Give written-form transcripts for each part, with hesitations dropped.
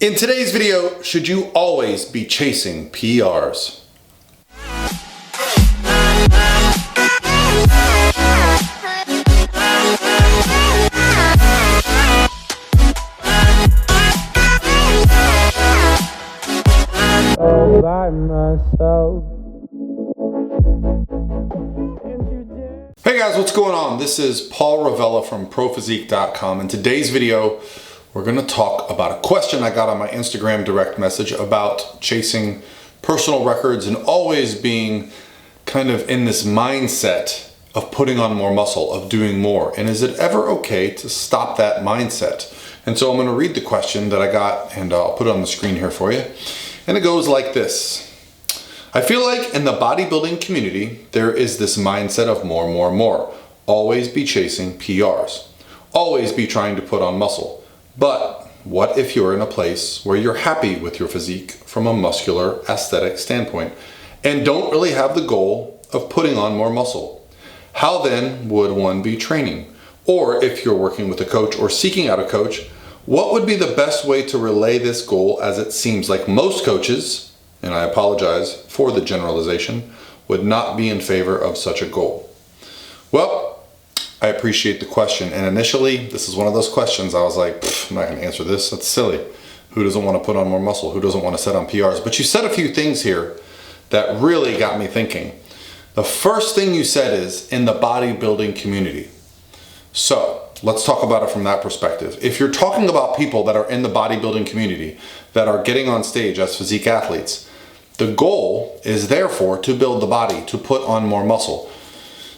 In today's video, should you always be chasing PRs? By myself. Hey guys, what's going on? This is Paul Ravella from ProPhysique.com. In today's video, we're going to talk about a question I got on my Instagram direct message about chasing personal records and always being kind of in this mindset of putting on more muscle, of doing more. And is it ever okay to stop that mindset? And so I'm going to read the question that I got and I'll put it on the screen here for you. And it goes like this. I feel like in the bodybuilding community, there is this mindset of more. Always be chasing PRs. Always be trying to put on muscle. But what if you're in a place where you're happy with your physique from a muscular aesthetic standpoint and don't really have the goal of putting on more muscle? How then would one be training? Or if you're working with a coach or seeking out a coach, what would be the best way to relay this goal, as it seems like most coaches, and I apologize for the generalization, would not be in favor of such a goal? Well, I appreciate the question. And initially, this is one of those questions I was like, I'm not going to answer this. That's silly. Who doesn't want to put on more muscle? Who doesn't want to set on PRs? But you said a few things here that really got me thinking. The first thing you said is in the bodybuilding community. So let's talk about it from that perspective. If you're talking about people that are in the bodybuilding community that are getting on stage as physique athletes, the goal is therefore to build the body, to put on more muscle.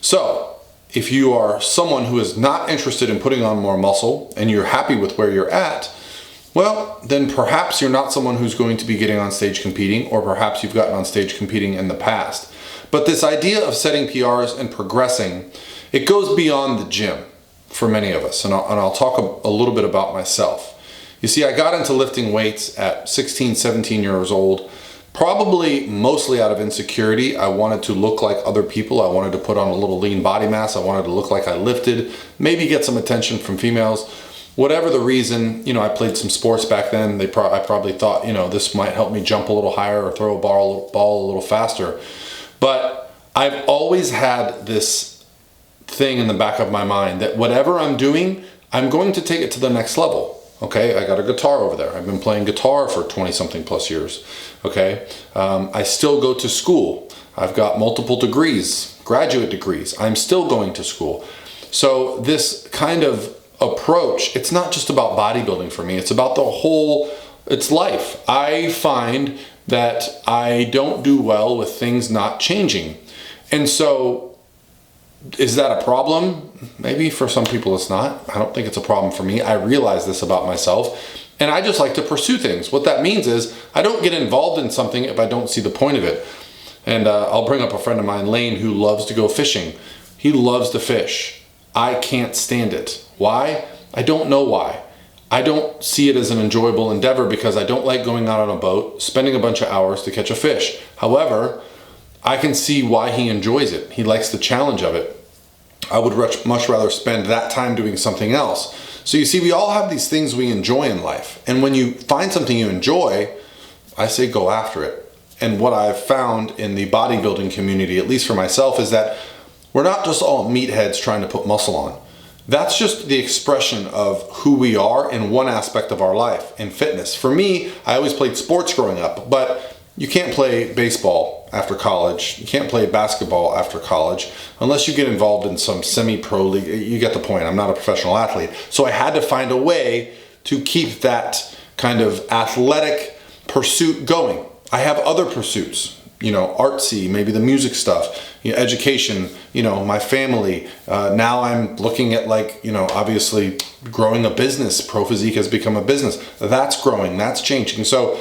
So if you are someone who is not interested in putting on more muscle and you're happy with where you're at, well, then perhaps you're not someone who's going to be getting on stage competing, or perhaps you've gotten on stage competing in the past. But this idea of setting PRs and progressing, it goes beyond the gym for many of us. And I'll talk a little bit about myself. You see, I got into lifting weights at 16, 17 years old, probably mostly out of insecurity. I wanted to look like other people. I wanted to put on a little lean body mass. I wanted to look like I lifted, maybe get some attention from females. Whatever the reason, I played some sports back then. I probably thought, this might help me jump a little higher or throw a ball a little faster. But I've always had this thing in the back of my mind that whatever I'm doing, I'm going to take it to the next level. Okay, I got a guitar over there. I've been playing guitar for 20 something plus years. Okay, I still go to school. I've got multiple degrees, graduate degrees. I'm still going to school. So this kind of approach, it's not just about bodybuilding for me. It's about it's life. I find that I don't do well with things not changing. And so is that a problem? Maybe for some people it's not. I don't think it's a problem for me. I realize this about myself. And I just like to pursue things. What that means is I don't get involved in something if I don't see the point of it. And I'll bring up a friend of mine, Lane, who loves to go fishing. He loves to fish. I can't stand it. Why? I don't know why. I don't see it as an enjoyable endeavor because I don't like going out on a boat, spending a bunch of hours to catch a fish. However, I can see why he enjoys it. He likes the challenge of it. I would much rather spend that time doing something else. So you see, we all have these things we enjoy in life. And when you find something you enjoy, I say go after it. And what I've found in the bodybuilding community, at least for myself, is that we're not just all meatheads trying to put muscle on. That's just the expression of who we are in one aspect of our life, in fitness. For me, I always played sports growing up, but you can't play baseball after college. You can't play basketball after college unless you get involved in some semi-pro league. You get the point. I'm not a professional athlete. So I had to find a way to keep that kind of athletic pursuit going. I have other pursuits, artsy, maybe the music stuff, education, my family. Now I'm looking at obviously growing a business. ProPhysique has become a business. That's growing, that's changing. So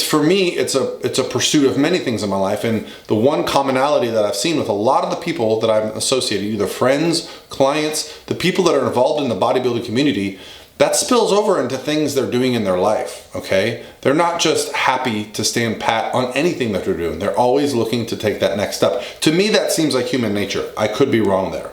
for me, it's a pursuit of many things in my life. And the one commonality that I've seen with a lot of the people that I'm associated, either friends, clients, the people that are involved in the bodybuilding community, that spills over into things they're doing in their life, okay? They're not just happy to stand pat on anything that they're doing. They're always looking to take that next step. To me, that seems like human nature. I could be wrong there,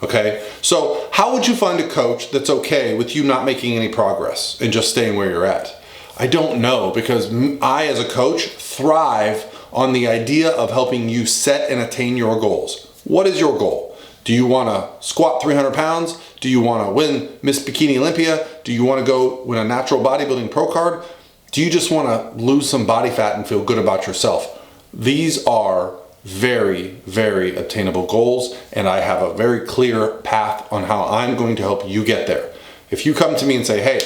okay? So how would you find a coach that's okay with you not making any progress and just staying where you're at? I don't know, because I, as a coach, thrive on the idea of helping you set and attain your goals. What is your goal? Do you want to squat 300 pounds? Do you want to win Miss Bikini Olympia? Do you want to go win a natural bodybuilding pro card? Do you just want to lose some body fat and feel good about yourself? These are very, very attainable goals, and I have a very clear path on how I'm going to help you get there. If you come to me and say, hey,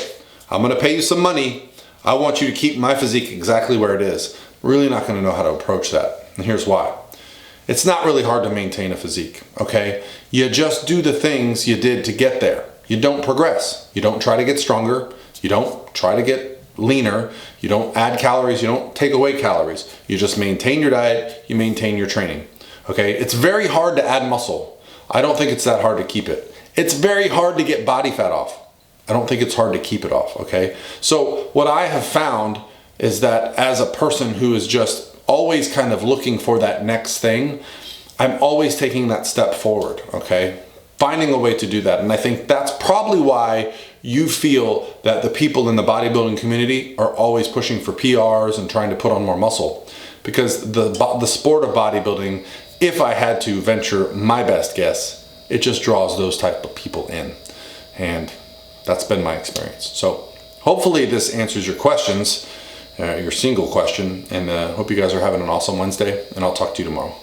I'm going to pay you some money, I want you to keep my physique exactly where it is, I'm really not going to know how to approach that. And here's why. It's not really hard to maintain a physique, okay? You just do the things you did to get there. You don't progress. You don't try to get stronger. You don't try to get leaner. You don't add calories. You don't take away calories. You just maintain your diet. You maintain your training, okay? It's very hard to add muscle. I don't think it's that hard to keep it. It's very hard to get body fat off. I don't think it's hard to keep it off, okay? So what I have found is that as a person who is just always kind of looking for that next thing, I'm always taking that step forward, okay? Finding a way to do that. And I think that's probably why you feel that the people in the bodybuilding community are always pushing for PRs and trying to put on more muscle. Because the sport of bodybuilding, if I had to venture my best guess, it just draws those type of people in. And that's been my experience. So hopefully this answers your questions, your single question, and hope you guys are having an awesome Wednesday, and I'll talk to you tomorrow.